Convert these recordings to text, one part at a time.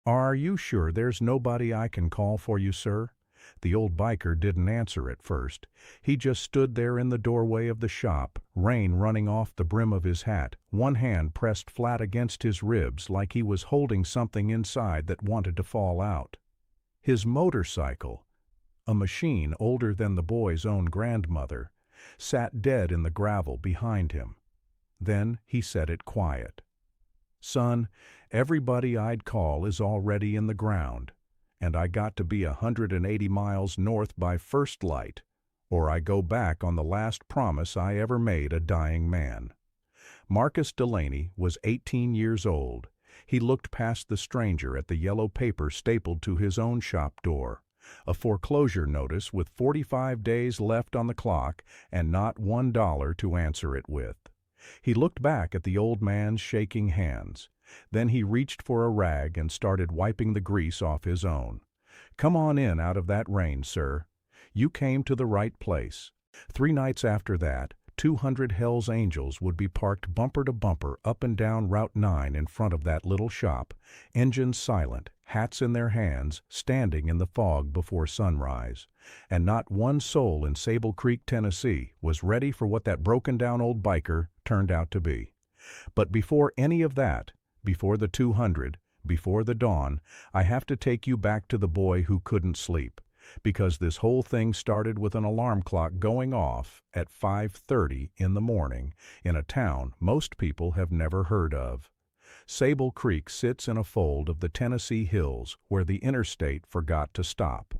"Are you sure there's nobody I can call for you, sir?" The old biker didn't answer at first. He just stood there in the doorway of the shop, rain running off the brim of his hat, one hand pressed flat against his ribs like he was holding something inside that wanted to fall out. His motorcycle, a machine older than the boy's own grandmother, sat dead in the gravel behind him. Then he said it quiet. "Son, everybody I'd call is already in the ground, and I got to be 180 miles north by first light, or I go back on the last promise I ever made a dying man." Marcus Delaney was 18 years old. He looked past the stranger at the yellow paper stapled to his own shop door, a foreclosure notice with 45 days left on the clock and not $1 to answer it with. He looked back at the old man's shaking hands. Then he reached for a rag and started wiping the grease off his own. "Come on in out of that rain, sir. You came to the right place." 3 nights after that, 200 Hell's Angels would be parked bumper to bumper up and down Route 9 in front of that little shop, engines silent, hats in their hands, standing in the fog before sunrise. And not one soul in Sable Creek, Tennessee, was ready for what that broken-down old biker turned out to be. But before any of that, before the 200, before the dawn, I have to take you back to the boy who couldn't sleep, because this whole thing started with an alarm clock going off at 5:30 in the morning in a town most people have never heard of. Sable Creek sits in a fold of the Tennessee hills where the interstate forgot to stop.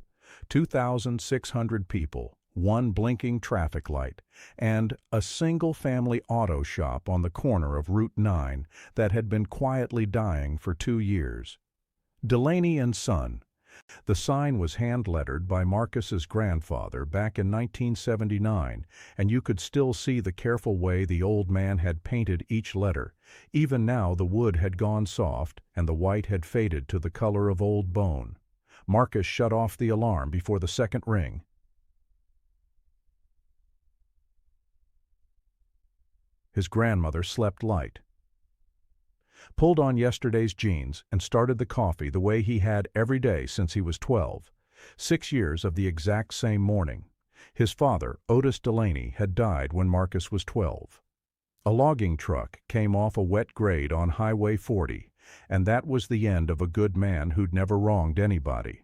2,600 people, one blinking traffic light, and a single-family auto shop on the corner of Route 9 that had been quietly dying for 2 years. Delaney and Son. The sign was hand-lettered by Marcus's grandfather back in 1979, and you could still see the careful way the old man had painted each letter. Even now the wood had gone soft, and the white had faded to the color of old bone. Marcus shut off the alarm before the second ring. His grandmother slept light. Pulled on yesterday's jeans and started the coffee the way he had every day since he was 12. 6 years of the exact same morning. His father, Otis Delaney, had died when Marcus was 12. A logging truck came off a wet grade on Highway 40, and that was the end of a good man who'd never wronged anybody.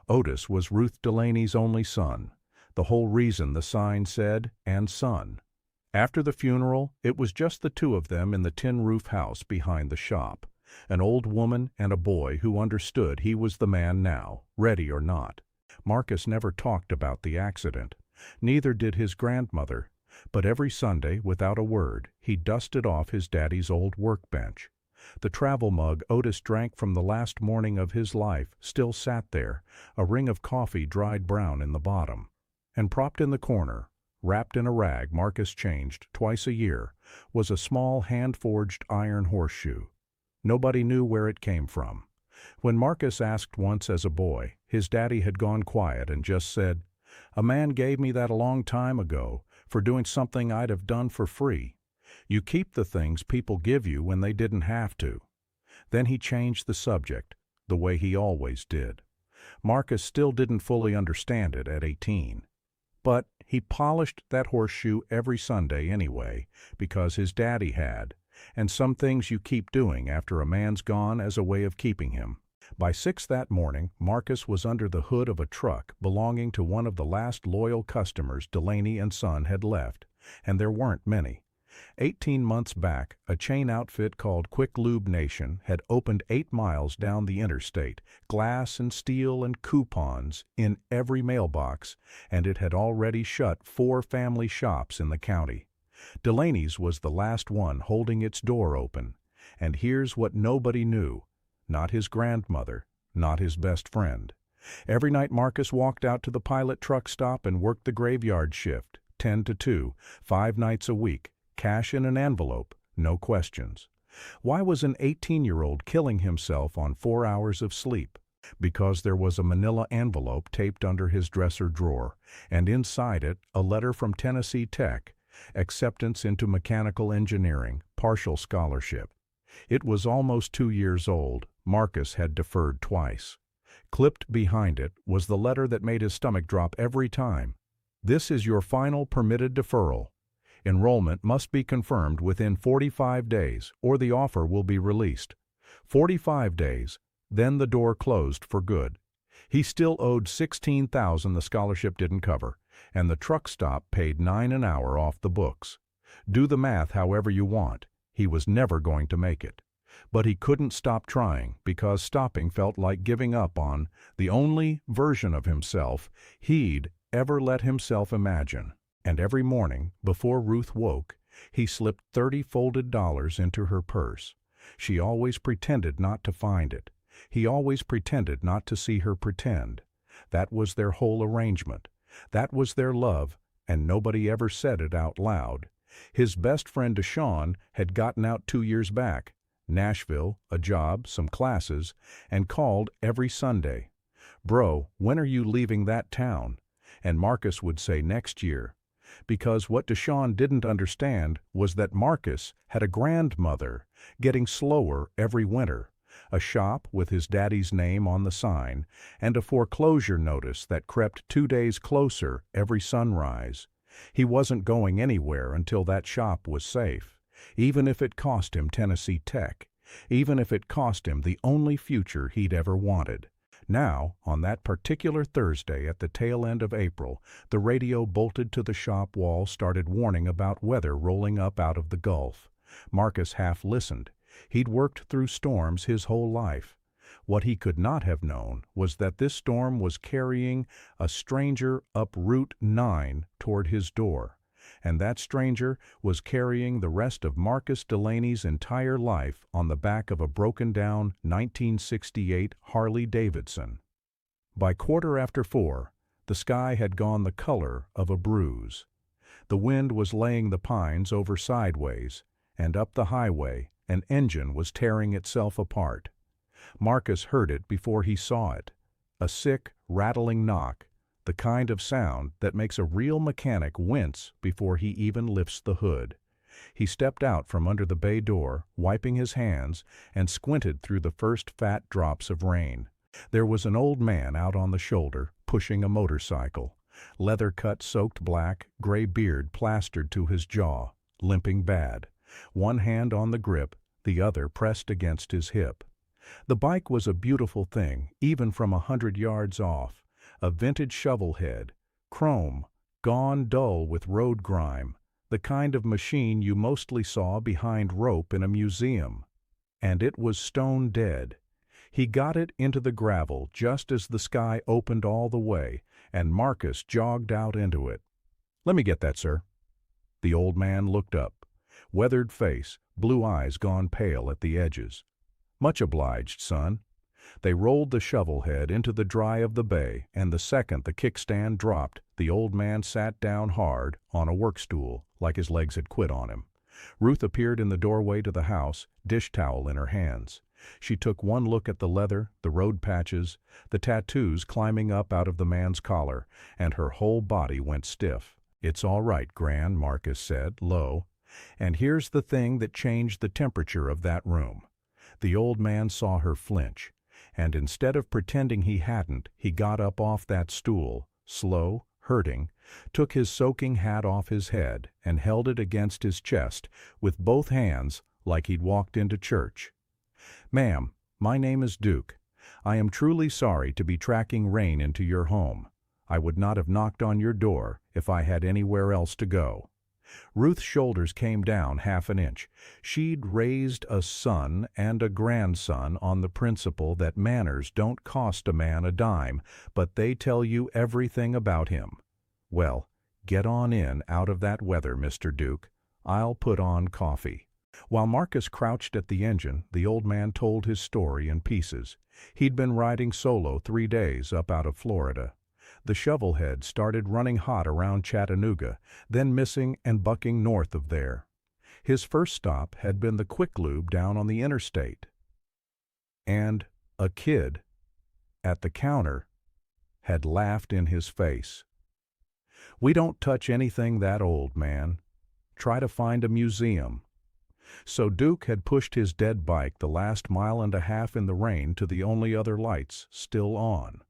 Otis was Ruth Delaney's only son, the whole reason the sign said, "and son." After the funeral, it was just the two of them in the tin-roof house behind the shop, an old woman and a boy who understood he was the man now, ready or not. Marcus never talked about the accident. Neither did his grandmother, but every Sunday, without a word, he dusted off his daddy's old workbench. The travel mug Otis drank from the last morning of his life still sat there, a ring of coffee dried brown in the bottom. And propped in the corner, wrapped in a rag Marcus changed twice a year, was a small hand-forged iron horseshoe. Nobody knew where it came from. When Marcus asked once as a boy, his daddy had gone quiet and just said, "A man gave me that a long time ago for doing something I'd have done for free. You keep the things people give you when they didn't have to." Then he changed the subject, the way he always did. Marcus still didn't fully understand it at 18. But he polished that horseshoe every Sunday anyway, because his daddy had, and some things you keep doing after a man's gone as a way of keeping him. By 6 that morning, Marcus was under the hood of a truck belonging to one of the last loyal customers Delaney and Son had left, and there weren't many. 18 months back, a chain outfit called Quick Lube Nation had opened 8 miles down the interstate, glass and steel and coupons in every mailbox, and it had already shut 4 family shops in the county. Delaney's was the last one holding its door open, and here's what nobody knew, not his grandmother, not his best friend. Every night Marcus walked out to the pilot truck stop and worked the graveyard shift, 10 to 2, 5 nights a week. Cash in an envelope, no questions. Why was an 18-year-old killing himself on 4 hours of sleep? Because there was a manila envelope taped under his dresser drawer, and inside it a letter from Tennessee Tech, acceptance into mechanical engineering, partial scholarship. It was almost 2 years old, Marcus had deferred twice. Clipped behind it was the letter that made his stomach drop every time. This is your final permitted deferral. Enrollment must be confirmed within 45 days, or the offer will be released. 45 days, then the door closed for good. He still owed $16,000 the scholarship didn't cover, and the truck stop paid $9 an hour off the books. Do the math however you want. He was never going to make it. But he couldn't stop trying, because stopping felt like giving up on the only version of himself he'd ever let himself imagine. And every morning, before Ruth woke, he slipped 30 folded dollars into her purse. She always pretended not to find it. He always pretended not to see her pretend. That was their whole arrangement. That was their love, and nobody ever said it out loud. His best friend Deshawn had gotten out 2 years back. Nashville, a job, some classes, and called every Sunday. "Bro, when are you leaving that town?" And Marcus would say next year. Because what Deshawn didn't understand was that Marcus had a grandmother, getting slower every winter, a shop with his daddy's name on the sign, and a foreclosure notice that crept 2 days closer every sunrise. He wasn't going anywhere until that shop was safe, even if it cost him Tennessee Tech, even if it cost him the only future he'd ever wanted. Now, on that particular Thursday at the tail end of April, the radio bolted to the shop wall started warning about weather rolling up out of the Gulf. Marcus half listened. He'd worked through storms his whole life. What he could not have known was that this storm was carrying a stranger up Route 9 toward his door, and that stranger was carrying the rest of Marcus Delaney's entire life on the back of a broken-down 1968 Harley Davidson. By 4:15, the sky had gone the color of a bruise. The wind was laying the pines over sideways, and up the highway an engine was tearing itself apart. Marcus heard it before he saw it, a sick, rattling knock, the kind of sound that makes a real mechanic wince before he even lifts the hood. He stepped out from under the bay door, wiping his hands, and squinted through the first fat drops of rain. There was an old man out on the shoulder, pushing a motorcycle, leather cut soaked black, gray beard plastered to his jaw, limping bad, one hand on the grip, the other pressed against his hip. The bike was a beautiful thing, even from 100 yards off. A vintage shovel head, chrome, gone dull with road grime, the kind of machine you mostly saw behind rope in a museum. And it was stone dead. He got it into the gravel just as the sky opened all the way, and Marcus jogged out into it. "Let me get that, sir." The old man looked up. Weathered face, blue eyes gone pale at the edges. "Much obliged, son." They rolled the shovel head into the dry of the bay, and the second the kickstand dropped, the old man sat down hard on a work stool, like his legs had quit on him. Ruth appeared in the doorway to the house, dish towel in her hands. She took one look at the leather, the road patches, the tattoos climbing up out of the man's collar, and her whole body went stiff. "It's all right, Gran," Marcus said, low. "And here's the thing that changed the temperature of that room." The old man saw her flinch, and instead of pretending he hadn't, he got up off that stool, slow, hurting, took his soaking hat off his head, and held it against his chest with both hands like he'd walked into church. "Ma'am, my name is Duke. I am truly sorry to be tracking rain into your home. I would not have knocked on your door if I had anywhere else to go." Ruth's shoulders came down half an inch. She'd raised a son and a grandson on the principle that manners don't cost a man a dime, but they tell you everything about him. "Well, get on in out of that weather, Mr. Duke. I'll put on coffee." While Marcus crouched at the engine, the old man told his story in pieces. He'd been riding solo 3 days up out of Florida. The shovelhead started running hot around Chattanooga, then missing and bucking north of there. His first stop had been the Quick Lube down on the interstate. And a kid, at the counter, had laughed in his face. "We don't touch anything that old, man. Try to find a museum." So Duke had pushed his dead bike the last mile and a half in the rain to the only other lights still on.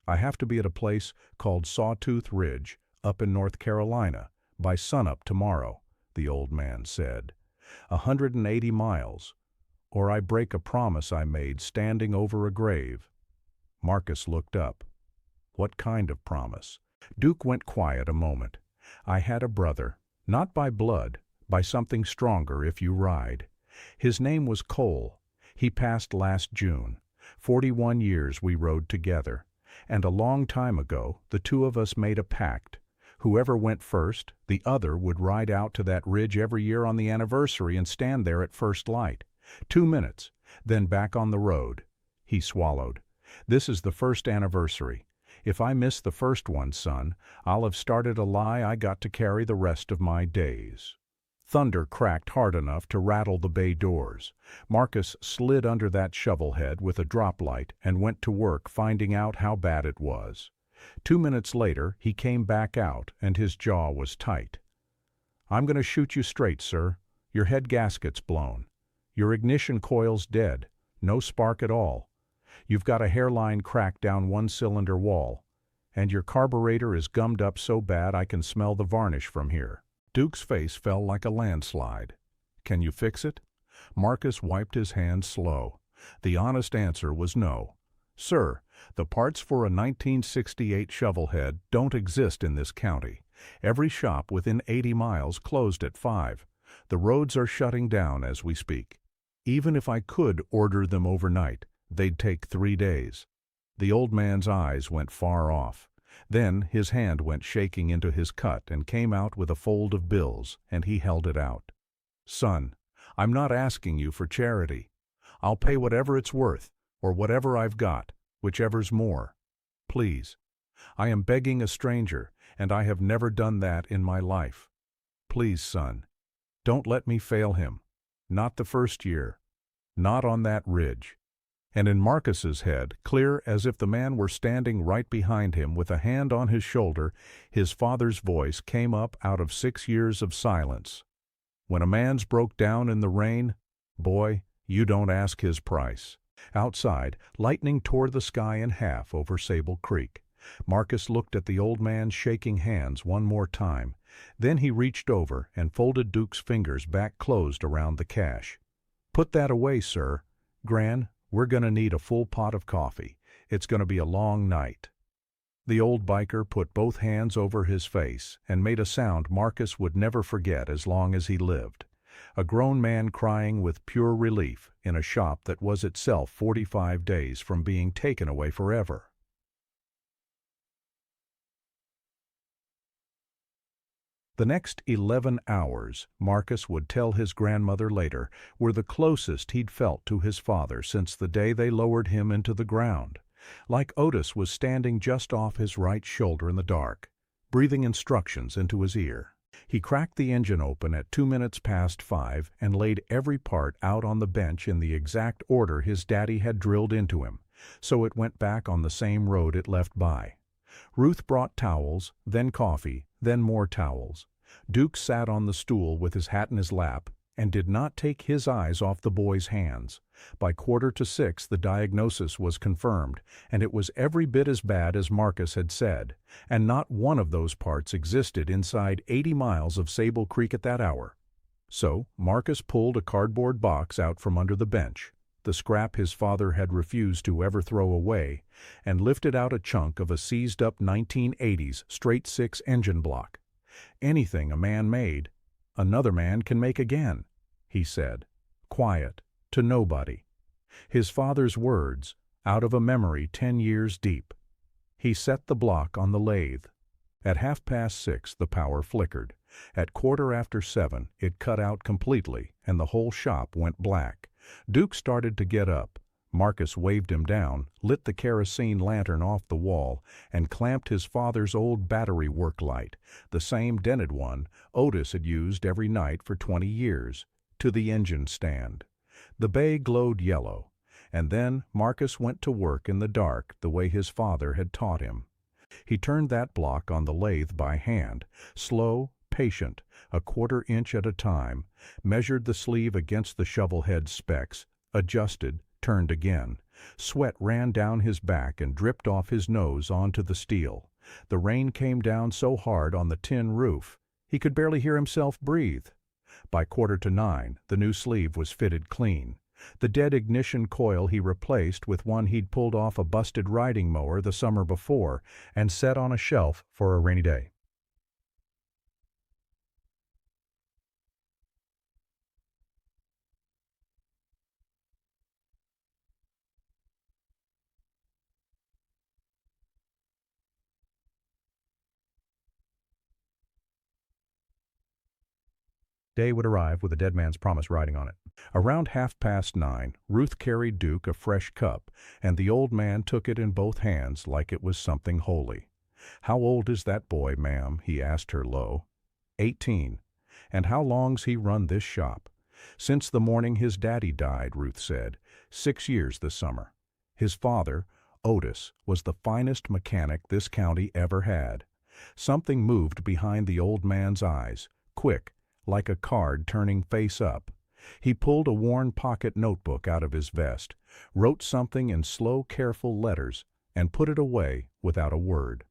"I have to be at a place called Sawtooth Ridge, up in North Carolina, by sunup tomorrow," the old man said. 180 miles, or I break a promise I made standing over a grave." Marcus looked up. "What kind of promise?" Duke went quiet a moment. "I had a brother, not by blood, by something stronger if you ride. His name was Cole. He passed last June. 41 years we rode together. And a long time ago, the two of us made a pact. Whoever went first, the other would ride out to that ridge every year on the anniversary and stand there at first light. 2 minutes, then back on the road." He swallowed. "This is the first anniversary. If I miss the first one, son, I'll have started a lie I got to carry the rest of my days." Thunder cracked hard enough to rattle the bay doors. Marcus slid under that shovelhead with a drop light and went to work finding out how bad it was. 2 minutes later he came back out and his jaw was tight. "I'm going to shoot you straight, sir. Your head gasket's blown. Your ignition coil's dead. No spark at all. You've got a hairline crack down one cylinder wall. And your carburetor is gummed up so bad I can smell the varnish from here." Duke's face fell like a landslide. "Can you fix it?" Marcus wiped his hands slow. The honest answer was no. "Sir, the parts for a 1968 shovelhead don't exist in this county. Every shop within 80 miles closed at 5. The roads are shutting down as we speak. Even if I could order them overnight, they'd take 3 days." The old man's eyes went far off. Then his hand went shaking into his cut and came out with a fold of bills, and he held it out. "Son, I'm not asking you for charity. I'll pay whatever it's worth, or whatever I've got, whichever's more. Please. I am begging a stranger, and I have never done that in my life. Please, son, don't let me fail him. Not the first year. Not on that ridge." And in Marcus's head, clear as if the man were standing right behind him with a hand on his shoulder, his father's voice came up out of 6 years of silence. "When a man's broke down in the rain, boy, you don't ask his price." Outside, lightning tore the sky in half over Sable Creek. Marcus looked at the old man's shaking hands one more time. Then he reached over and folded Duke's fingers back closed around the cash. "Put that away, sir. Gran, we're going to need a full pot of coffee. It's going to be a long night." The old biker put both hands over his face and made a sound Marcus would never forget as long as he lived. A grown man crying with pure relief in a shop that was itself 45 days from being taken away forever. The next 11 hours, Marcus would tell his grandmother later, were the closest he'd felt to his father since the day they lowered him into the ground. Like Otis was standing just off his right shoulder in the dark, breathing instructions into his ear. He cracked the engine open at 2 minutes past 5 and laid every part out on the bench in the exact order his daddy had drilled into him, so it went back on the same road it left by. Ruth brought towels, then coffee, then more towels. Duke sat on the stool with his hat in his lap and did not take his eyes off the boy's hands. By 5:45 the diagnosis was confirmed, and it was every bit as bad as Marcus had said, and not one of those parts existed inside 80 miles of Sable Creek at that hour. So Marcus pulled a cardboard box out from under the bench, the scrap his father had refused to ever throw away, and lifted out a chunk of a seized-up 1980s straight-six engine block. "Anything a man made, another man can make again," he said, quiet, to nobody. His father's words, out of a memory 10 years deep. He set the block on the lathe. At 6:30 the power flickered. At 7:15 it cut out completely, and the whole shop went black. Duke started to get up. Marcus waved him down, lit the kerosene lantern off the wall, and clamped his father's old battery work light, the same dented one Otis had used every night for 20 years, to the engine stand. The bay glowed yellow, and then Marcus went to work in the dark the way his father had taught him. He turned that block on the lathe by hand, slow, patient, a quarter-inch at a time, measured the sleeve against the shovel-head specs, adjusted, turned again. Sweat ran down his back and dripped off his nose onto the steel. The rain came down so hard on the tin roof, he could barely hear himself breathe. By 8:45, the new sleeve was fitted clean. The dead ignition coil he replaced with one he'd pulled off a busted riding mower the summer before and set on a shelf for a rainy day. Day would arrive with a dead man's promise riding on it. Around 9:30, Ruth carried Duke a fresh cup, and the old man took it in both hands like it was something holy. "How old is that boy, ma'am?" he asked her low. 18. "And how long's he run this shop?" "Since the morning his daddy died," Ruth said. 6 years this summer. His father, Otis, was the finest mechanic this county ever had. Something moved behind the old man's eyes, quick, like a card turning face up. He pulled a worn pocket notebook out of his vest, wrote something in slow, careful letters, and put it away without a word.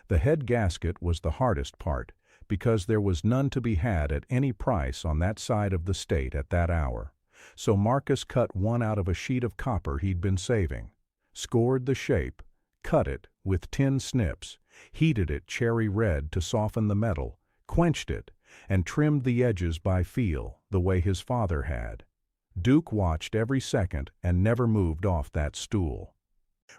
The head gasket was the hardest part, because there was none to be had at any price on that side of the state at that hour. So Marcus cut one out of a sheet of copper he'd been saving, scored the shape, cut it with tin snips, heated it cherry red to soften the metal, quenched it, and trimmed the edges by feel, the way his father had. Duke watched every second and never moved off that stool.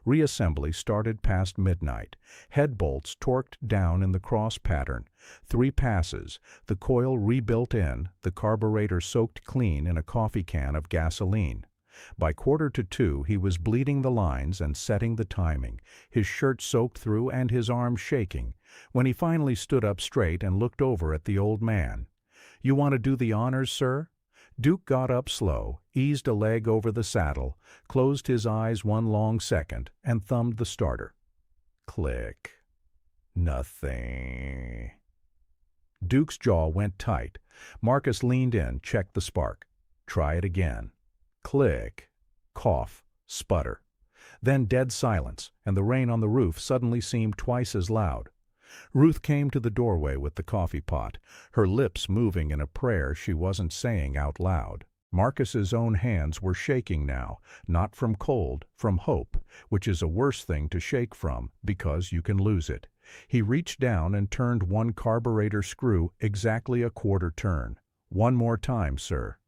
Reassembly started past midnight. Head bolts torqued down in the cross pattern. 3 passes, the coil rebuilt in, the carburetor soaked clean in a coffee can of gasoline. By 1:45 he was bleeding the lines and setting the timing, his shirt soaked through and his arms shaking, when he finally stood up straight and looked over at the old man. "You want to do the honors, sir?" Duke got up slow, eased a leg over the saddle, closed his eyes one long second, and thumbed the starter. Click. Nothing. Duke's jaw went tight. Marcus leaned in, checked the spark. Try it again. Click. Cough. Sputter. Then dead silence, and the rain on the roof suddenly seemed twice as loud. Ruth came to the doorway with the coffee pot, her lips moving in a prayer she wasn't saying out loud. Marcus's own hands were shaking now, not from cold, from hope, which is a worse thing to shake from, because you can lose it. He reached down and turned one carburetor screw exactly a quarter turn. "One more time, sir."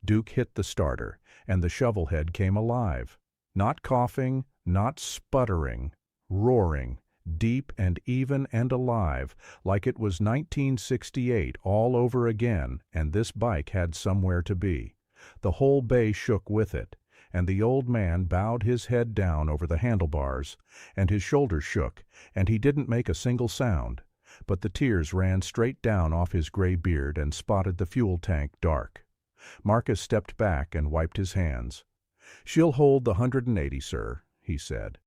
Duke hit the starter, and the shovel head came alive. Not coughing, not sputtering, roaring, deep and even and alive, like it was 1968 all over again, and this bike had somewhere to be. The whole bay shook with it, and the old man bowed his head down over the handlebars, and his shoulders shook, and he didn't make a single sound, but the tears ran straight down off his gray beard and spotted the fuel tank dark. Marcus stepped back and wiped his hands. "She'll hold the 180, sir," he said.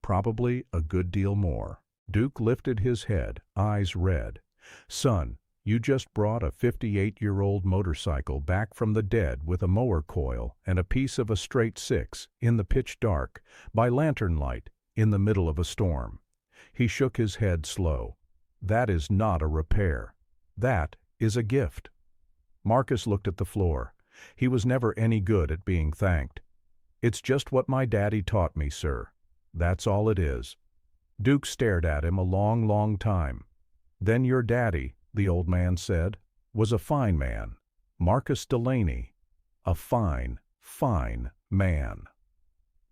"Probably a good deal more." Duke lifted his head, eyes red. "Son, you just brought a 58-year-old motorcycle back from the dead with a mower coil and a piece of a straight 6, in the pitch dark, by lantern light, in the middle of a storm." He shook his head slow. "That is not a repair. That is a gift." Marcus looked at the floor. He was never any good at being thanked. "It's just what my daddy taught me, sir. That's all it is." Duke stared at him a long, long time. "Then your daddy," the old man said, "was a fine man. Marcus Delaney. A fine, fine man.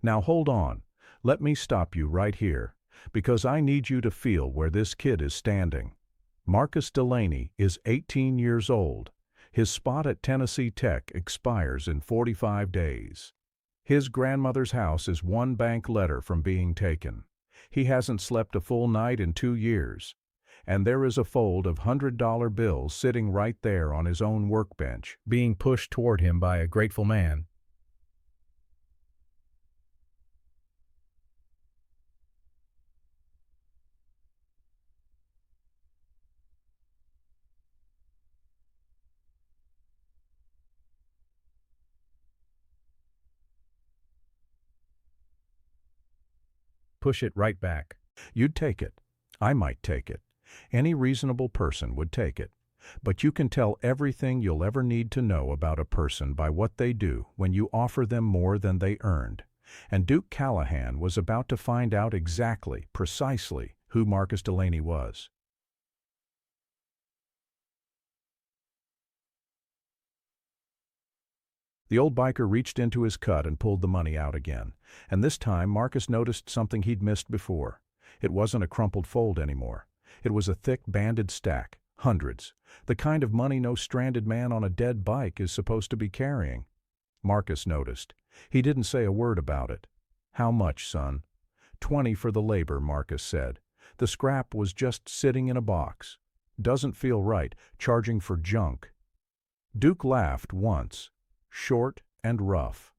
Now hold on. Let me stop you right here, because I need you to feel where this kid is standing. Marcus Delaney is 18 years old. His spot at Tennessee Tech expires in 45 days. His grandmother's house is one bank letter from being taken. He hasn't slept a full night in 2 years. And there is a fold of $100 bills sitting right there on his own workbench, being pushed toward him by a grateful man. push it right back. You'd take it. I might take it. Any reasonable person would take it. But you can tell everything you'll ever need to know about a person by what they do when you offer them more than they earned. And Duke Callahan was about to find out exactly, precisely, who Marcus Delaney was. The old biker reached into his cut and pulled the money out again. And this time Marcus noticed something he'd missed before. It wasn't a crumpled fold anymore. It was a thick, banded stack. Hundreds. The kind of money no stranded man on a dead bike is supposed to be carrying. Marcus noticed. He didn't say a word about it. "How much, son?" "20 for the labor," Marcus said. "The scrap was just sitting in a box. Doesn't feel right, charging for junk." Duke laughed once, short and rough.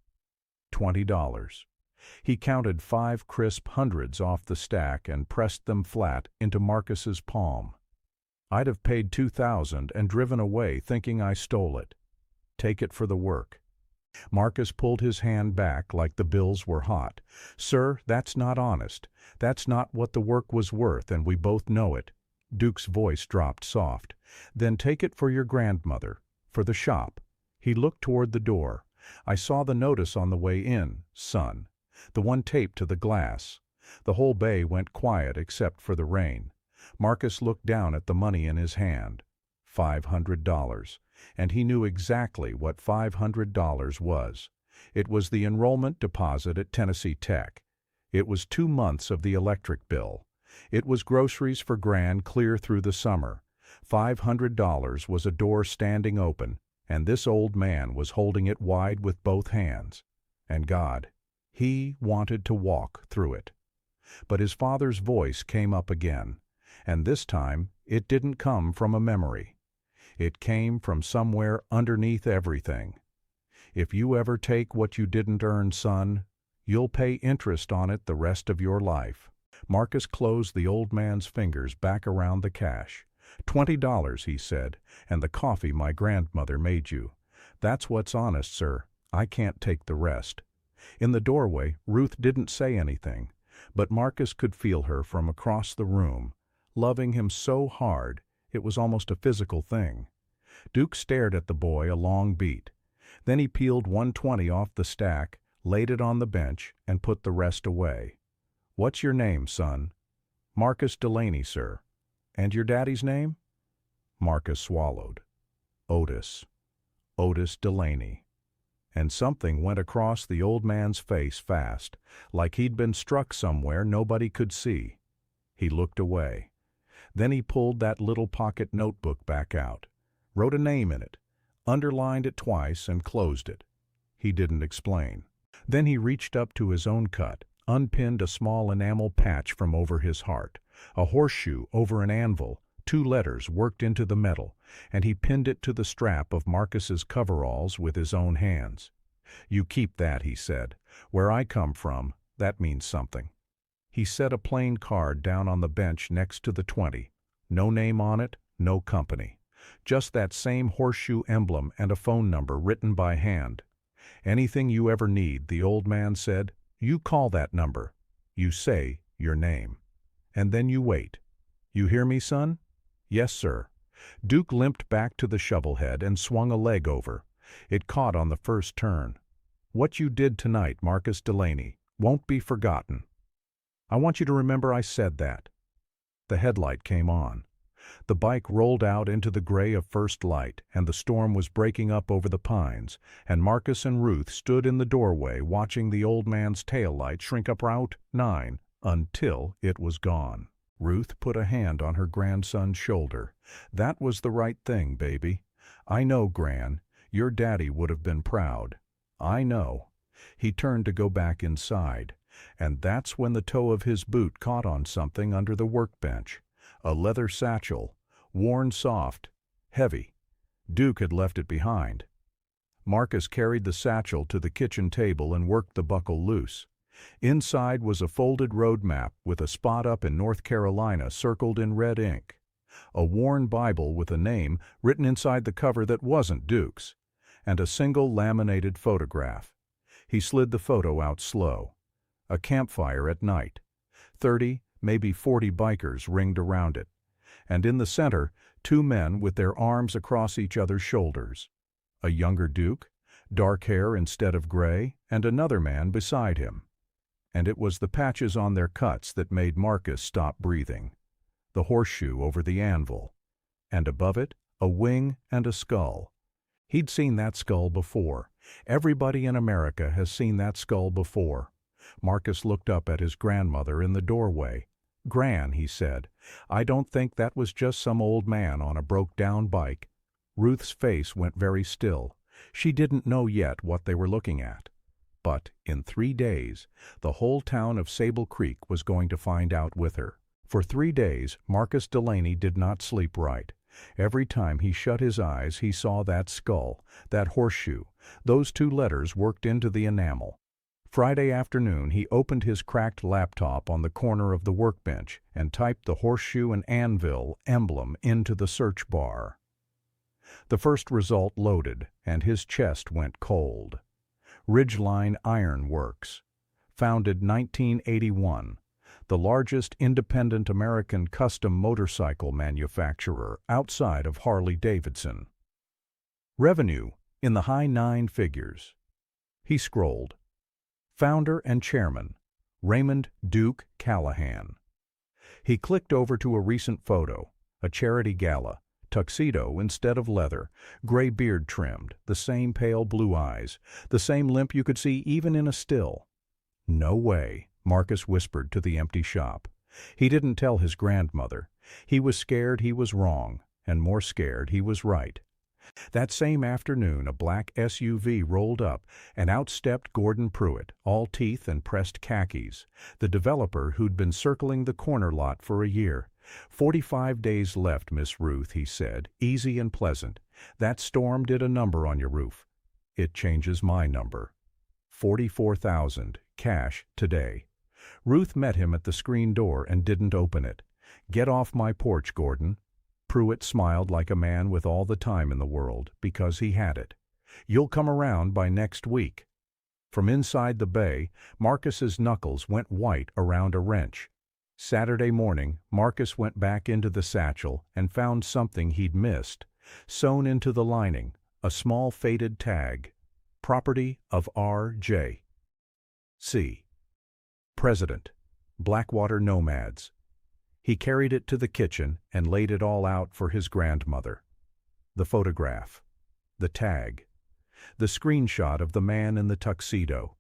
$20. He counted 5 crisp hundreds off the stack and pressed them flat into Marcus's palm. "I'd have paid 2,000 and driven away thinking I stole it. Take it for the work." Marcus pulled his hand back like the bills were hot. "Sir, that's not honest. That's not what the work was worth, and we both know it." Duke's voice dropped soft. "Then take it for your grandmother, for the shop." He looked toward the door. "I saw the notice on the way in, son. The one taped to the glass." The whole bay went quiet except for the rain. Marcus looked down at the money in his hand. $500. And he knew exactly what $500 was. It was the enrollment deposit at Tennessee Tech. It was 2 months of the electric bill. It was groceries for Gran clear through the summer. $500 was a door standing open, and this old man was holding it wide with both hands. And God, he wanted to walk through it. But his father's voice came up again, and this time it didn't come from a memory. It came from somewhere underneath everything. "If you ever take what you didn't earn, son, you'll pay interest on it the rest of your life." Marcus closed the old man's fingers back around the cash. $20, he said, "and the coffee my grandmother made you. That's what's honest, sir. I can't take the rest." In the doorway, Ruth didn't say anything, but Marcus could feel her from across the room, loving him so hard it was almost a physical thing. Duke stared at the boy a long beat. Then he peeled 120 off the stack, laid it on the bench, and put the rest away. "What's your name, son?" "Marcus Delaney, sir." "And your daddy's name?" Marcus swallowed. Otis. Otis Delaney. And something went across the old man's face fast, like he'd been struck somewhere nobody could see. He looked away. Then he pulled that little pocket notebook back out, wrote a name in it, underlined it twice, and closed it. He didn't explain. Then he reached up to his own cut, unpinned a small enamel patch from over his heart, a horseshoe over an anvil, 2 letters worked into the metal, and he pinned it to the strap of Marcus's coveralls with his own hands. "You keep that," he said. "Where I come from, that means something." He set a plain card down on the bench next to the 20. No name on it, no company. Just that same horseshoe emblem and a phone number written by hand. "Anything you ever need," the old man said, "you call that number. You say your name. And then you wait. You hear me, son?" "Yes, sir." Duke limped back to the shovelhead and swung a leg over. It caught on the first turn. "What you did tonight, Marcus Delaney, won't be forgotten. I want you to remember I said that." The headlight came on. The bike rolled out into the gray of first light, and the storm was breaking up over the pines, and Marcus and Ruth stood in the doorway watching the old man's tail light shrink up Route 9 until it was gone. Ruth put a hand on her grandson's shoulder. "That was the right thing, baby. I know, Gran, your daddy would have been proud. I know." He turned to go back inside, and that's when the toe of his boot caught on something under the workbench. A leather satchel, worn soft, heavy. Duke had left it behind. Marcus carried the satchel to the kitchen table and worked the buckle loose. Inside was a folded road map with a spot up in North Carolina circled in red ink. A worn Bible with a name written inside the cover that wasn't Duke's, and a single laminated photograph. He slid the photo out slow. A campfire at night. 30, maybe 40 bikers ringed around it, and in the center, two men with their arms across each other's shoulders. A younger Duke, dark hair instead of gray, and another man beside him. And it was the patches on their cuts that made Marcus stop breathing. The horseshoe over the anvil. And above it, a wing and a skull. He'd seen that skull before. Everybody in America has seen that skull before. Marcus looked up at his grandmother in the doorway. "Gran," he said, "I don't think that was just some old man on a broke-down bike." Ruth's face went very still. She didn't know yet what they were looking at. But in 3 days, the whole town of Sable Creek was going to find out with her. For 3 days, Marcus Delaney did not sleep right. Every time he shut his eyes, he saw that skull, that horseshoe, those 2 letters worked into the enamel. Friday afternoon, he opened his cracked laptop on the corner of the workbench and typed the horseshoe and anvil emblem into the search bar. The first result loaded, and his chest went cold. Ridgeline Iron Works, founded 1981, the largest independent American custom motorcycle manufacturer outside of Harley-Davidson. Revenue in the high 9 figures. He scrolled. Founder and chairman, Raymond Duke Callahan. He clicked over to a recent photo, a charity gala, tuxedo instead of leather, gray beard trimmed, the same pale blue eyes, the same limp you could see even in a still. "No way," Marcus whispered to the empty shop. He didn't tell his grandmother. He was scared he was wrong, and more scared he was right. That same afternoon, a black SUV rolled up, and out stepped Gordon Pruitt, all teeth and pressed khakis, the developer who'd been circling the corner lot for a year. 45 days left, Miss Ruth," he said, easy and pleasant. "That storm did a number on your roof. It changes my number. 44,000, cash, today." Ruth met him at the screen door and didn't open it. "Get off my porch, Gordon." Pruitt smiled like a man with all the time in the world, because he had it. "You'll come around by next week." From inside the bay, Marcus's knuckles went white around a wrench. Saturday morning, Marcus went back into the satchel and found something he'd missed. Sewn into the lining, a small faded tag. Property of R.J. C. President, Blackwater Nomads. He carried it to the kitchen and laid it all out for his grandmother. The photograph. The tag. The screenshot of the man in the tuxedo.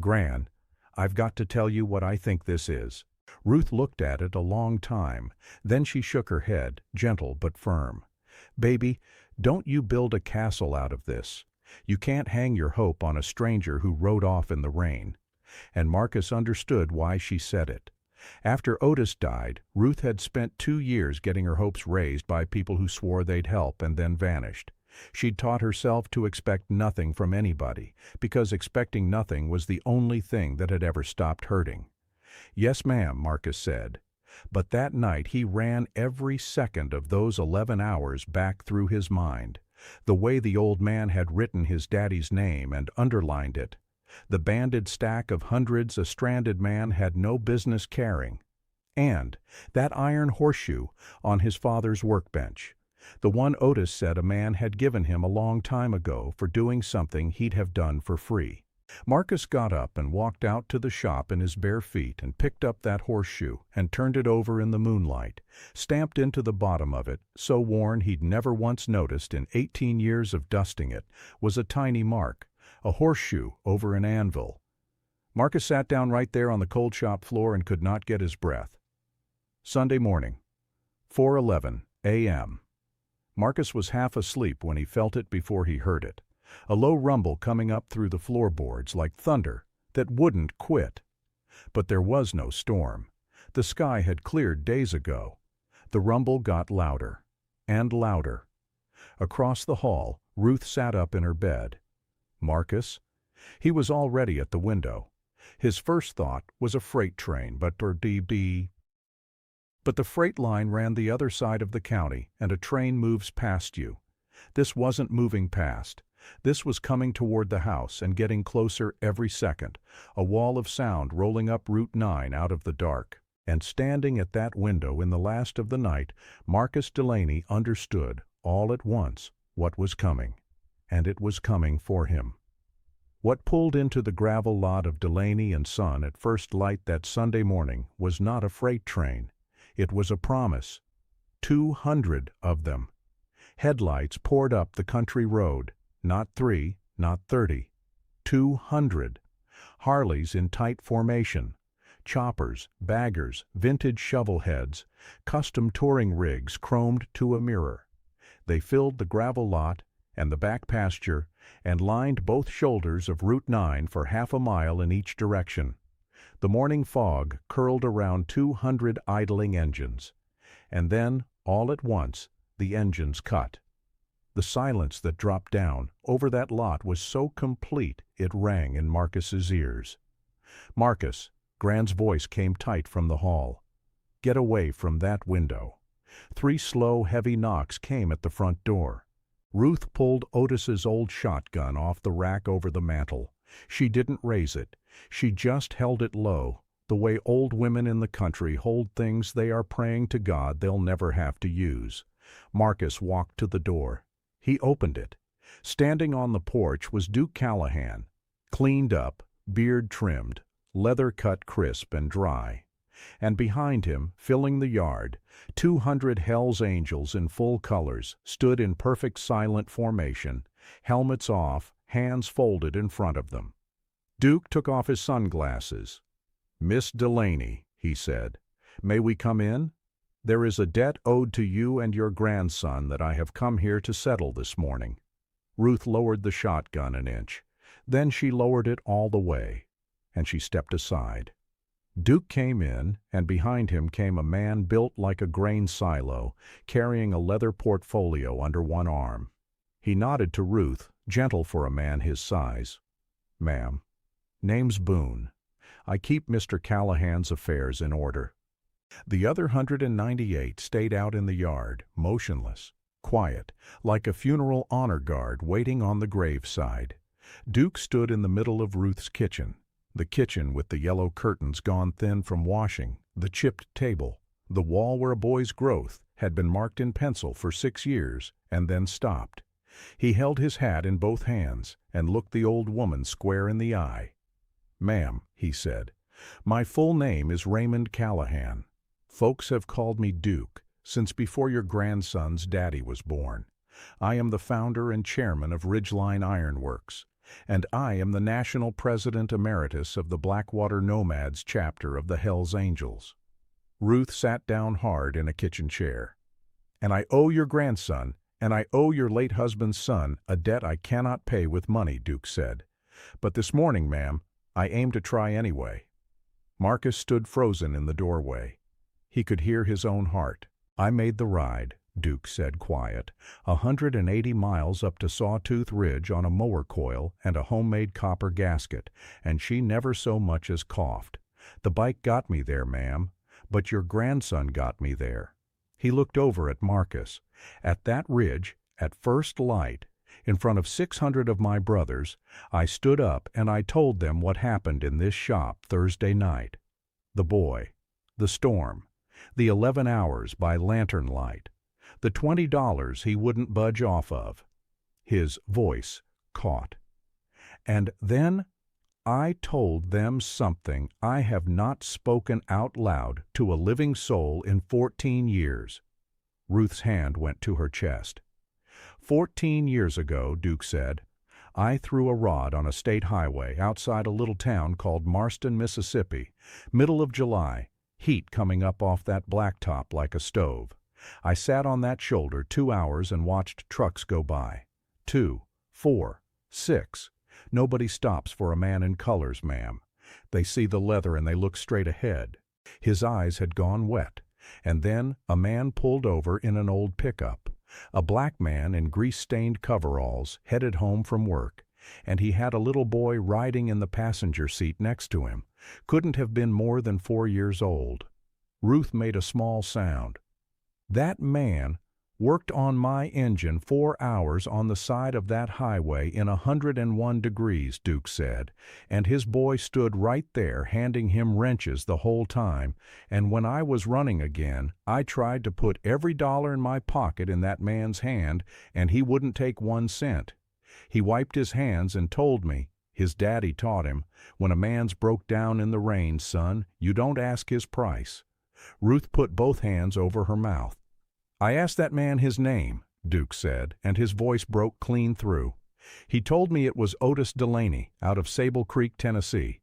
"Gran, I've got to tell you what I think this is." Ruth looked at it a long time. Then she shook her head, gentle but firm. "Baby, don't you build a castle out of this. You can't hang your hope on a stranger who rode off in the rain." And Marcus understood why she said it. After Otis died, Ruth had spent 2 years getting her hopes raised by people who swore they'd help and then vanished. She'd taught herself to expect nothing from anybody, because expecting nothing was the only thing that had ever stopped hurting. "Yes, ma'am," Marcus said. But that night he ran every second of those 11 hours back through his mind. The way the old man had written his daddy's name and underlined it. The banded stack of hundreds a stranded man had no business carrying. And that iron horseshoe on his father's workbench. The one Otis said a man had given him a long time ago for doing something he'd have done for free. Marcus got up and walked out to the shop in his bare feet and picked up that horseshoe and turned it over in the moonlight. Stamped into the bottom of it, so worn he'd never once noticed in 18 years of dusting it, was a tiny mark. A horseshoe over an anvil. Marcus sat down right there on the cold shop floor and could not get his breath. Sunday morning, 4:11 a.m. Marcus was half asleep when he felt it before he heard it. A low rumble coming up through the floorboards like thunder that wouldn't quit. But there was no storm. The sky had cleared days ago. The rumble got louder and louder. Across the hall, Ruth sat up in her bed. Marcus? He was already at the window. His first thought was a freight train, but the freight line ran the other side of the county, and a train moves past you. This wasn't moving past. This was coming toward the house and getting closer every second, a wall of sound rolling up Route 9 out of the dark. And standing at that window in the last of the night, Marcus Delaney understood, all at once, what was coming. And it was coming for him. What pulled into the gravel lot of Delaney and Son at first light that Sunday morning was not a freight train. It was a promise. 200 of them. Headlights poured up the country road. Not 3, not 30. 200. Harleys in tight formation. Choppers, baggers, vintage shovelheads, custom touring rigs chromed to a mirror. They filled the gravel lot and the back pasture and lined both shoulders of Route 9 for half a mile in each direction. The morning fog curled around 200 idling engines. And then, all at once, the engines cut. The silence that dropped down over that lot was so complete it rang in Marcus's ears. "Marcus," Gran's voice came tight from the hall. "Get away from that window." 3 slow, heavy knocks came at the front door. Ruth pulled Otis's old shotgun off the rack over the mantel. She didn't raise it. She just held it low, the way old women in the country hold things they are praying to God they'll never have to use. Marcus walked to the door. He opened it. Standing on the porch was Duke Callahan, cleaned up, beard trimmed, leather cut crisp and dry. And behind him, filling the yard, 200 Hell's Angels in full colors stood in perfect silent formation, helmets off, hands folded in front of them. Duke took off his sunglasses. "Miss Delaney," he said, "may we come in? There is a debt owed to you and your grandson that I have come here to settle this morning." Ruth lowered the shotgun an inch. Then she lowered it all the way, and she stepped aside. Duke came in, and behind him came a man built like a grain silo, carrying a leather portfolio under one arm. He nodded to Ruth, gentle for a man his size. "Ma'am, name's Boone. I keep Mr. Callahan's affairs in order." The other 198 stayed out in the yard, motionless, quiet, like a funeral honor guard waiting on the graveside. Duke stood in the middle of Ruth's kitchen. The kitchen with the yellow curtains gone thin from washing, the chipped table, the wall where a boy's growth had been marked in pencil for 6 years and then stopped. He held his hat in both hands and looked the old woman square in the eye. "Ma'am," he said, "my full name is Raymond Callahan. Folks have called me Duke since before your grandson's daddy was born. I am the founder and chairman of Ridgeline Iron Works, and I am the National President Emeritus of the Blackwater Nomads chapter of the Hells Angels." Ruth sat down hard in a kitchen chair. "And I owe your grandson, and I owe your late husband's son, a debt I cannot pay with money," Duke said. "But this morning, ma'am, I aim to try anyway." Marcus stood frozen in the doorway. He could hear his own heart. "I made the ride," Duke said quiet, 180 miles up to Sawtooth Ridge on a mower coil and a homemade copper gasket, and she never so much as coughed. "The bike got me there, ma'am, but your grandson got me there." He looked over at Marcus. "At that ridge, at first light, in front of 600 of my brothers, I stood up and I told them what happened in this shop Thursday night. The boy, the storm, the 11 hours by lantern light, the $20 he wouldn't budge off of." His voice caught. "And then I told them something I have not spoken out loud to a living soul in 14 years. Ruth's hand went to her chest. 14 years ago, Duke said, I threw a rod on a state highway outside a little town called Marston, Mississippi, middle of July, heat coming up off that blacktop like a stove. I sat on that shoulder 2 hours and watched trucks go by. 2, 4, 6. Nobody stops for a man in colors, ma'am. They see the leather and they look straight ahead." His eyes had gone wet, and then a man pulled over in an old pickup. A black man in grease-stained coveralls headed home from work, and he had a little boy riding in the passenger seat next to him. Couldn't have been more than 4 years old. Ruth made a small sound. "That man Worked on my engine 4 hours on the side of that highway in 101 degrees, Duke said, and his boy stood right there handing him wrenches the whole time, and when I was running again, I tried to put every dollar in my pocket in that man's hand, and he wouldn't take 1 cent. He wiped his hands and told me, his daddy taught him, when a man's broke down in the rain, son, you don't ask his price. Ruth put both hands over her mouth. I asked that man his name, Duke said, and his voice broke clean through. He told me it was Otis Delaney, out of Sable Creek, Tennessee.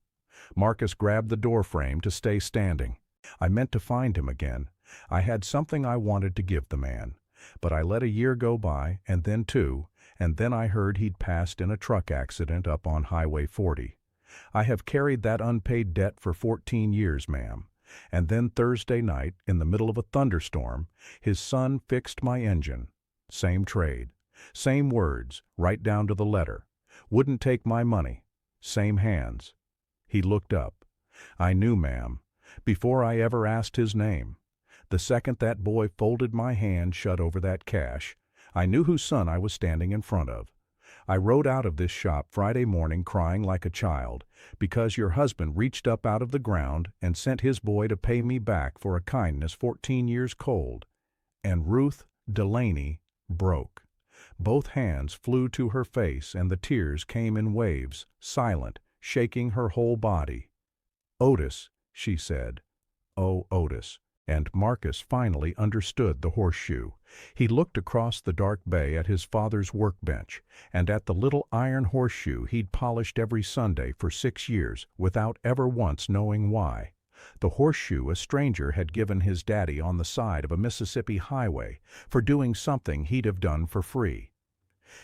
Marcus grabbed the doorframe to stay standing. I meant to find him again. I had something I wanted to give the man. But I let a year go by, and then 2, and then I heard he'd passed in a truck accident up on Highway 40. I have carried that unpaid debt for 14 years, ma'am. And then Thursday night, in the middle of a thunderstorm, his son fixed my engine. Same trade. Same words, right down to the letter. Wouldn't take my money. Same hands. He looked up. I knew, ma'am, before I ever asked his name. The second that boy folded my hand shut over that cash, I knew whose son I was standing in front of. I rode out of this shop Friday morning crying like a child, because your husband reached up out of the ground and sent his boy to pay me back for a kindness 14 years cold. And Ruth Delaney broke. Both hands flew to her face and the tears came in waves, silent, shaking her whole body. Otis, she said. Oh, Otis. And Marcus finally understood the horseshoe. He looked across the dark bay at his father's workbench, and at the little iron horseshoe he'd polished every Sunday for 6 years without ever once knowing why. The horseshoe a stranger had given his daddy on the side of a Mississippi highway for doing something he'd have done for free.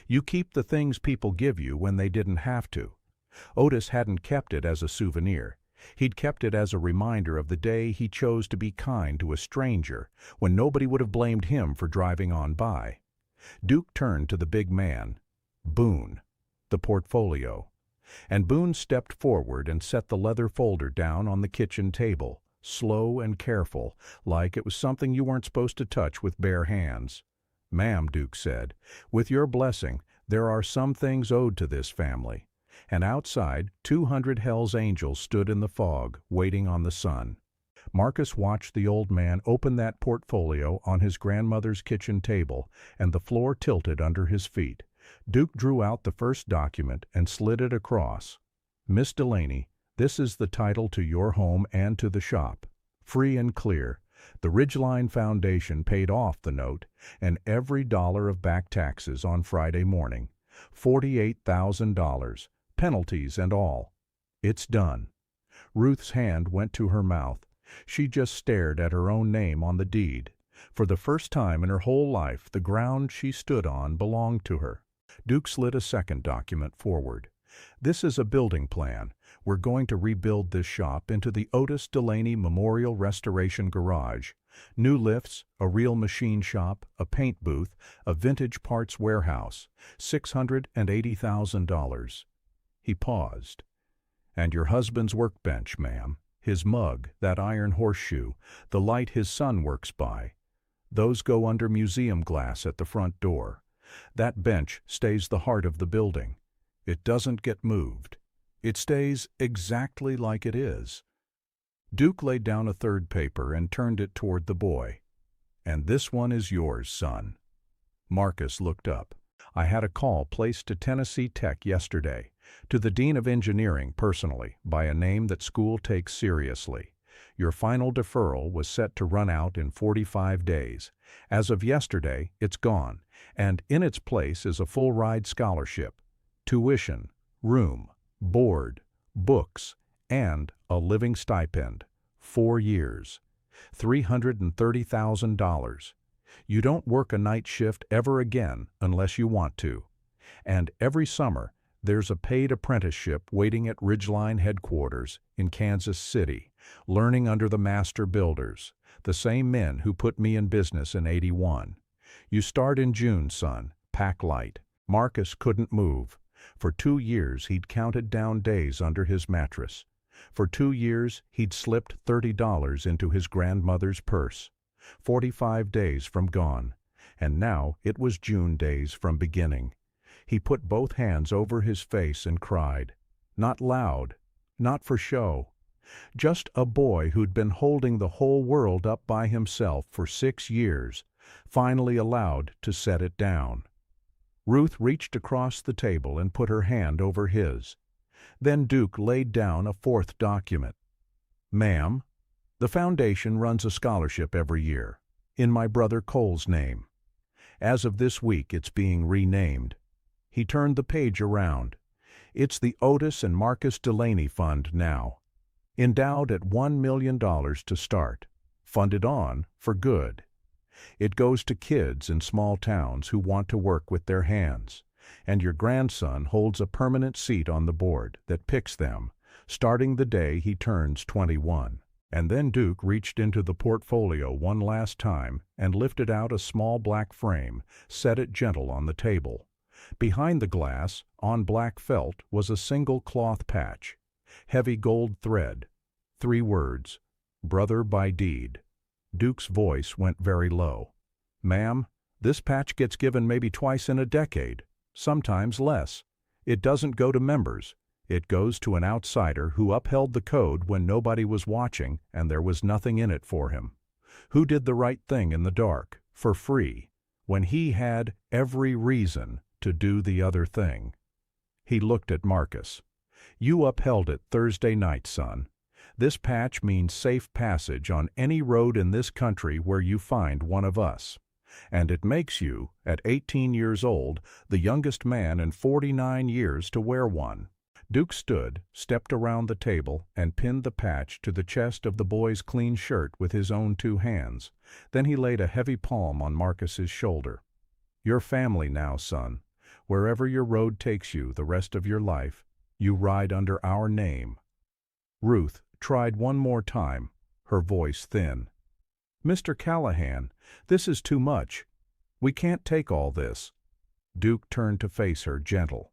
You keep the things people give you when they didn't have to. Otis hadn't kept it as a souvenir. He'd kept it as a reminder of the day he chose to be kind to a stranger when nobody would have blamed him for driving on by. Duke turned to the big man. Boone, the portfolio. And Boone stepped forward and set the leather folder down on the kitchen table, slow and careful, like it was something you weren't supposed to touch with bare hands. Ma'am, Duke said, with your blessing, there are some things owed to this family. And outside, 200 Hell's Angels stood in the fog, waiting on the sun. Marcus watched the old man open that portfolio on his grandmother's kitchen table, and the floor tilted under his feet. Duke drew out the first document and slid it across. Miss Delaney, this is the title to your home and to the shop. Free and clear. The Ridgeline Foundation paid off the note, and every dollar of back taxes on Friday morning. $48,000. Penalties and all. It's done. Ruth's hand went to her mouth. She just stared at her own name on the deed. For the first time in her whole life, the ground she stood on belonged to her. Duke slid a second document forward. This is a building plan. We're going to rebuild this shop into the Otis Delaney Memorial Restoration Garage. New lifts, a real machine shop, a paint booth, a vintage parts warehouse. $680,000. He paused. And your husband's workbench, ma'am, his mug, that iron horseshoe, the light his son works by. Those go under museum glass at the front door. That bench stays the heart of the building. It doesn't get moved. It stays exactly like it is. Duke laid down a third paper and turned it toward the boy. And this one is yours, son. Marcus looked up. I had a call placed to Tennessee Tech yesterday, to the Dean of Engineering personally, by a name that school takes seriously. Your final deferral was set to run out in 45 days. As of yesterday, it's gone, and in its place is a full-ride scholarship, tuition, room, board, books, and a living stipend. 4 years. $330,000. You don't work a night shift ever again unless you want to. And every summer, there's a paid apprenticeship waiting at Ridgeline headquarters in Kansas City, learning under the master builders, the same men who put me in business in '81. You start in June, son. Pack light. Marcus couldn't move. For 2 years he'd counted down days under his mattress. For 2 years he'd slipped $30 into his grandmother's purse. 45 days from gone. And now it was June days from beginning. He put both hands over his face and cried. Not loud, not for show. Just a boy who'd been holding the whole world up by himself for 6 years, finally allowed to set it down. Ruth reached across the table and put her hand over his. Then Duke laid down a fourth document. Ma'am, the foundation runs a scholarship every year, in my brother Cole's name. As of this week, it's being renamed. He turned the page around. It's the Otis and Marcus Delaney Fund now. Endowed at $1 million to start. Funded on for good. It goes to kids in small towns who want to work with their hands. And your grandson holds a permanent seat on the board that picks them, starting the day he turns 21. And then Duke reached into the portfolio one last time and lifted out a small black frame, set it gentle on the table. Behind the glass, on black felt, was a single cloth patch. Heavy gold thread. 3 words. Brother by deed. Duke's voice went very low. Ma'am, this patch gets given maybe twice in a decade, sometimes less. It doesn't go to members. It goes to an outsider who upheld the code when nobody was watching and there was nothing in it for him. Who did the right thing in the dark, for free, when he had every reason to do the other thing. He looked at Marcus. You upheld it Thursday night, son. This patch means safe passage on any road in this country where you find one of us. And it makes you, at 18 years old, the youngest man in 49 years to wear one. Duke stood, stepped around the table, and pinned the patch to the chest of the boy's clean shirt with his own 2 hands. Then he laid a heavy palm on Marcus's shoulder. Your family now, son. Wherever your road takes you the rest of your life, you ride under our name. Ruth tried one more time, her voice thin. Mr. Callahan, this is too much. We can't take all this. Duke turned to face her, gentle.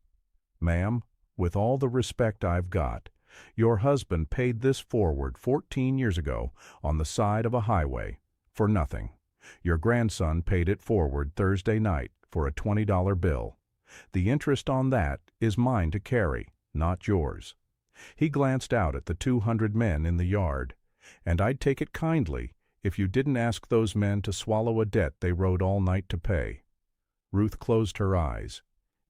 Ma'am, with all the respect I've got, your husband paid this forward 14 years ago on the side of a highway, for nothing. Your grandson paid it forward Thursday night for a $20 bill. The interest on that is mine to carry, not yours. He glanced out at the 200 men in the yard. And I'd take it kindly if you didn't ask those men to swallow a debt they rode all night to pay. Ruth closed her eyes,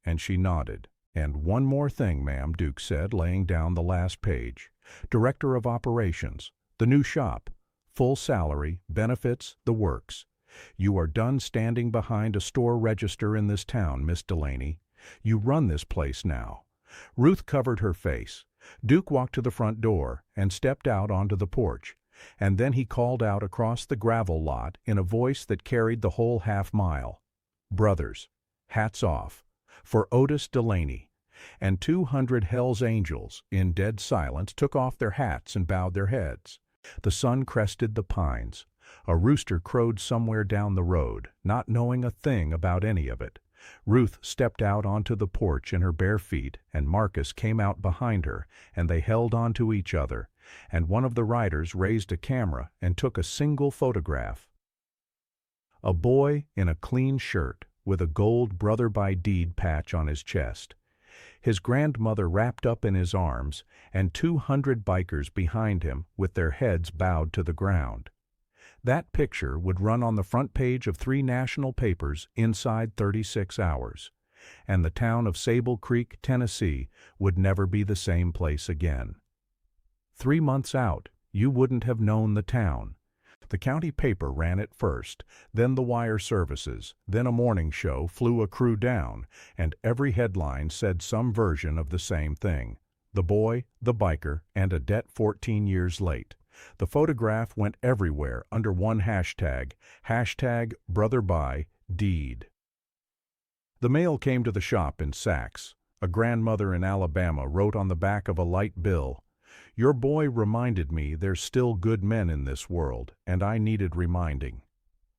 and she nodded. And one more thing, ma'am, Duke said, laying down the last page. Director of Operations, the new shop, full salary, benefits, the works. You are done standing behind a store register in this town, Miss Delaney. You run this place now. Ruth covered her face. Duke walked to the front door and stepped out onto the porch, and then he called out across the gravel lot in a voice that carried the whole half-mile. Brothers, hats off, for Otis Delaney. And 200 Hell's Angels, in dead silence, took off their hats and bowed their heads. The sun crested the pines. A rooster crowed somewhere down the road, not knowing a thing about any of it. Ruth stepped out onto the porch in her bare feet, and Marcus came out behind her, and they held on to each other, and one of the riders raised a camera and took a single photograph. A boy in a clean shirt with a gold Brother by Deed patch on his chest. His grandmother wrapped up in his arms, and 200 bikers behind him with their heads bowed to the ground. That picture would run on the front page of 3 national papers inside 36 hours, and the town of Sable Creek, Tennessee, would never be the same place again. 3 months out, you wouldn't have known the town. The county paper ran it first, then the wire services, then a morning show flew a crew down, and every headline said some version of the same thing. The boy, the biker, and a debt 14 years late. The photograph went everywhere under one hashtag, #BrotherByDeed. The mail came to the shop in sacks. A grandmother in Alabama wrote on the back of a light bill, "Your boy reminded me there's still good men in this world, and I needed reminding."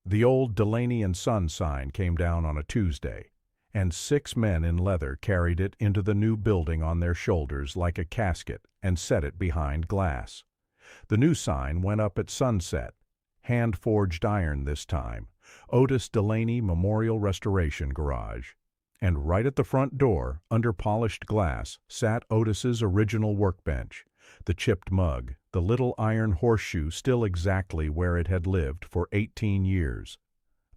The old Delaney and Son sign came down on a Tuesday, and 6 men in leather carried it into the new building on their shoulders like a casket and set it behind glass. The new sign went up at sunset, hand-forged iron this time, Otis Delaney Memorial Restoration Garage. And right at the front door, under polished glass, sat Otis's original workbench. The chipped mug, the little iron horseshoe still exactly where it had lived for 18 years.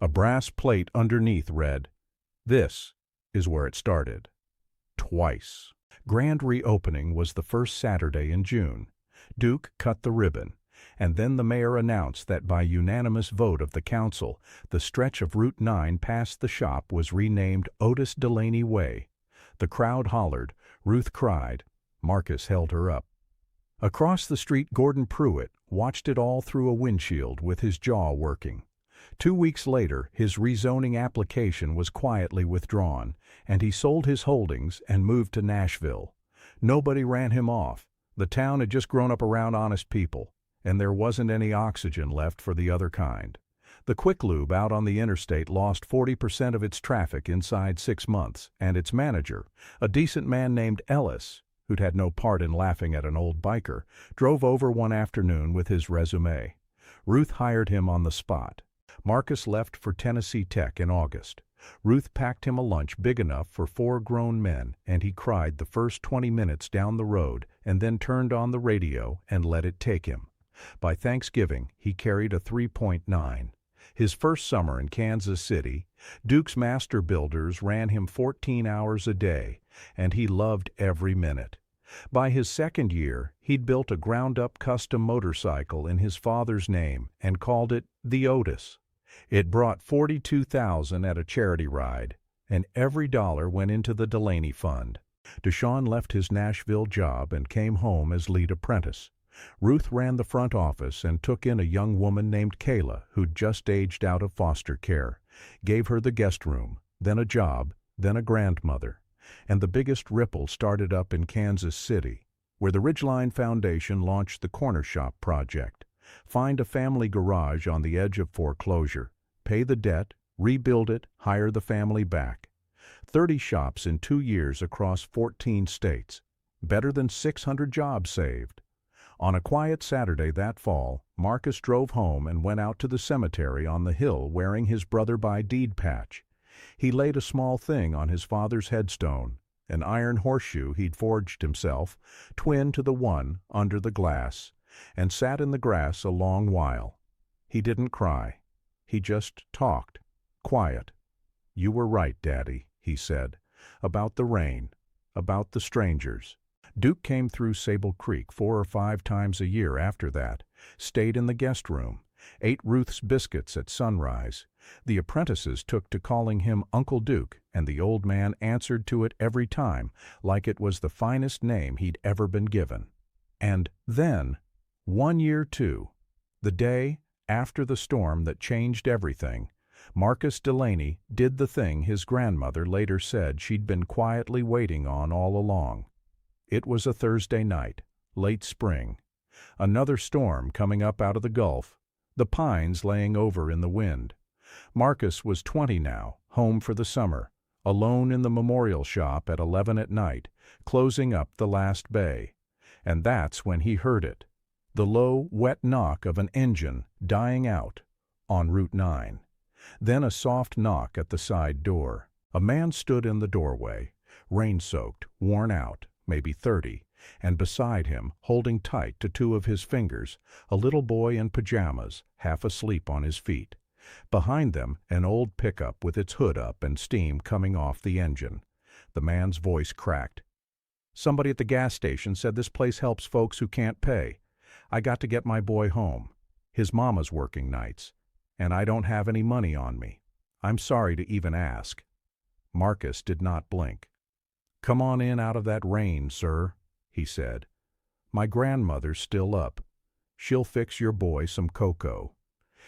A brass plate underneath read, "This is where it started." Twice. Grand reopening was the first Saturday in June. Duke cut the ribbon, and then the mayor announced that by unanimous vote of the council, the stretch of Route 9 past the shop was renamed Otis Delaney Way. The crowd hollered, Ruth cried, Marcus held her up. Across the street, Gordon Pruitt watched it all through a windshield with his jaw working. 2 weeks later, his rezoning application was quietly withdrawn, and he sold his holdings and moved to Nashville. Nobody ran him off. The town had just grown up around honest people, and there wasn't any oxygen left for the other kind. The Quick Lube out on the interstate lost 40% of its traffic inside 6 months, and its manager, a decent man named Ellis, who'd had no part in laughing at an old biker, drove over one afternoon with his resume. Ruth hired him on the spot. Marcus left for Tennessee Tech in August. Ruth packed him a lunch big enough for 4 grown men, and he cried the first 20 minutes down the road and then turned on the radio and let it take him. By Thanksgiving, he carried a 3.9. His first summer in Kansas City, Duke's master builders ran him 14 hours a day, and he loved every minute. By his second year, he'd built a ground-up custom motorcycle in his father's name and called it the Otis. It brought $42,000 at a charity ride, and every dollar went into the Delaney Fund. Deshawn left his Nashville job and came home as lead apprentice. Ruth ran the front office and took in a young woman named Kayla who'd just aged out of foster care, gave her the guest room, then a job, then a grandmother. And the biggest ripple started up in Kansas City, where the Ridgeline Foundation launched the Corner Shop Project. Find a family garage on the edge of foreclosure, pay the debt, rebuild it, hire the family back. 30 shops in 2 years across 14 states. Better than 600 jobs saved. On a quiet Saturday that fall, Marcus drove home and went out to the cemetery on the hill wearing his brother-by-deed patch. He laid a small thing on his father's headstone, an iron horseshoe he'd forged himself, twin to the one under the glass, and sat in the grass a long while. He didn't cry. He just talked. Quiet. "You were right, Daddy," he said, "about the rain, about the strangers." Duke came through Sable Creek 4 or 5 times a year after that, stayed in the guest room, ate Ruth's biscuits at sunrise. The apprentices took to calling him Uncle Duke, and the old man answered to it every time, like it was the finest name he'd ever been given. And then, 1 year too, the day after the storm that changed everything, Marcus Delaney did the thing his grandmother later said she'd been quietly waiting on all along. It was a Thursday night, late spring. Another storm coming up out of the Gulf, the pines laying over in the wind. Marcus was 20 now, home for the summer, alone in the memorial shop at 11 at night, closing up the last bay. And that's when he heard it, the low, wet knock of an engine dying out on Route 9. Then a soft knock at the side door. A man stood in the doorway, rain-soaked, worn out, maybe 30, and beside him, holding tight to 2 of his fingers, a little boy in pajamas, half asleep on his feet. Behind them, an old pickup with its hood up and steam coming off the engine. The man's voice cracked. "Somebody at the gas station said this place helps folks who can't pay. I got to get my boy home. His mama's working nights, and I don't have any money on me. I'm sorry to even ask." Marcus did not blink. "Come on in out of that rain, sir," he said. "My grandmother's still up. She'll fix your boy some cocoa."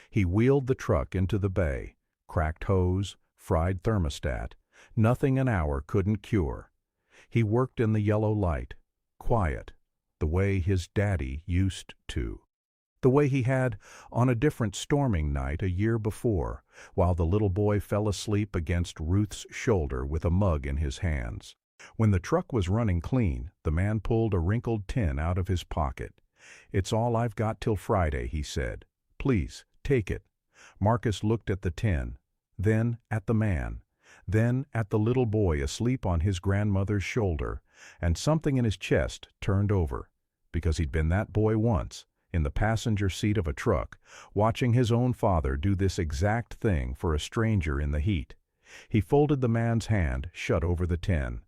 He wheeled the truck into the bay. Cracked hose, fried thermostat, nothing an hour couldn't cure. He worked in the yellow light, quiet, the way his daddy used to. The way he had on a different storming night a year before, while the little boy fell asleep against Ruth's shoulder with a mug in his hands. When the truck was running clean, the man pulled a wrinkled tin out of his pocket. "It's all I've got till Friday," he said. "Please, take it. Marcus looked at the tin, then at the man, then at the little boy asleep on his grandmother's shoulder, and something in his chest turned over, because he'd been that boy once, in the passenger seat of a truck, watching his own father do this exact thing for a stranger in the heat. He folded the man's hand shut over the tin.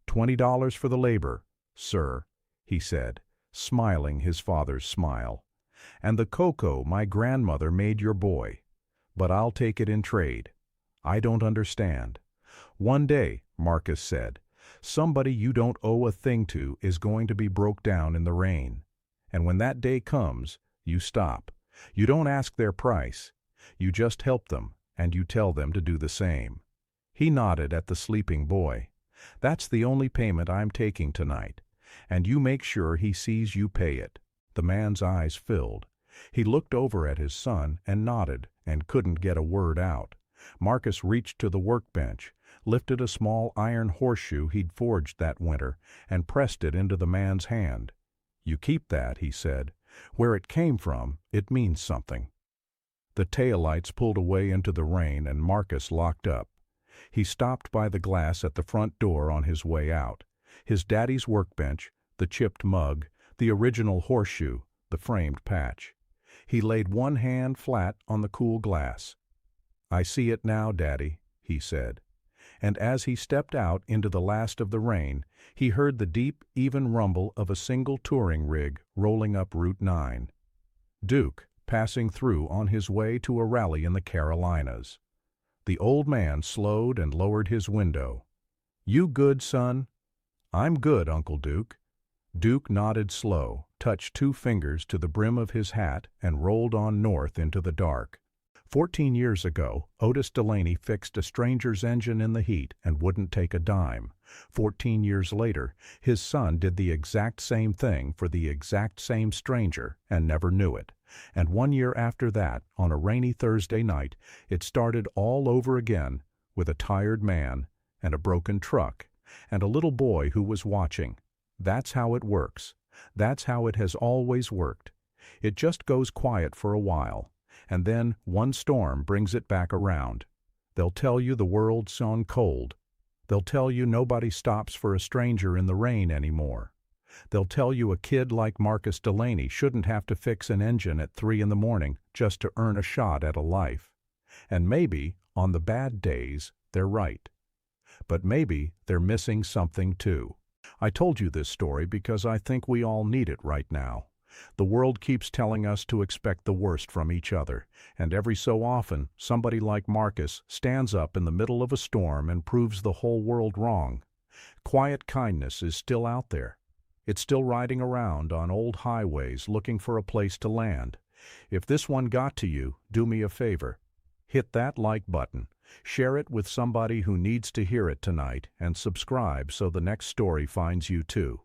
$20 for the labor, sir, he said, smiling his father's smile. And the cocoa my grandmother made your boy. But I'll take it in trade. I don't understand. One day, Marcus said, somebody you don't owe a thing to is going to be broke down in the rain. And when that day comes, you stop. You don't ask their price. You just help them, and you tell them to do the same. He nodded at the sleeping boy. That's the only payment I'm taking tonight. And you make sure he sees you pay it. The man's eyes filled. He looked over at his son and nodded and couldn't get a word out. Marcus reached to the workbench, lifted a small iron horseshoe he'd forged that winter, and pressed it into the man's hand. You keep that, he said. Where it came from, it means something. The taillights pulled away into the rain and Marcus locked up. He stopped by the glass at the front door on his way out. His daddy's workbench, the chipped mug, the original horseshoe, the framed patch. He laid one hand flat on the cool glass. I see it now, Daddy, he said. And as he stepped out into the last of the rain, he heard the deep, even rumble of a single touring rig rolling up Route 9. Duke, passing through on his way to a rally in the Carolinas. The old man slowed and lowered his window. You good, son? I'm good, Uncle Duke. Duke nodded slow, touched 2 fingers to the brim of his hat, and rolled on north into the dark. 14 years ago, Otis Delaney fixed a stranger's engine in the heat and wouldn't take a dime. 14 years later, his son did the exact same thing for the exact same stranger and never knew it. And 1 year after that, on a rainy Thursday night, it started all over again with a tired man and a broken truck and a little boy who was watching. That's how it works. That's how it has always worked. It just goes quiet for a while, and then one storm brings it back around. They'll tell you the world's gone cold. They'll tell you nobody stops for a stranger in the rain anymore. They'll tell you a kid like Marcus Delaney shouldn't have to fix an engine at 3 in the morning just to earn a shot at a life. And maybe, on the bad days, they're right. But maybe they're missing something too. I told you this story because I think we all need it right now. The world keeps telling us to expect the worst from each other, and every so often, somebody like Marcus stands up in the middle of a storm and proves the whole world wrong. Quiet kindness is still out there. It's still riding around on old highways looking for a place to land. If this one got to you, do me a favor. Hit that like button. Share it with somebody who needs to hear it tonight, and subscribe so the next story finds you too.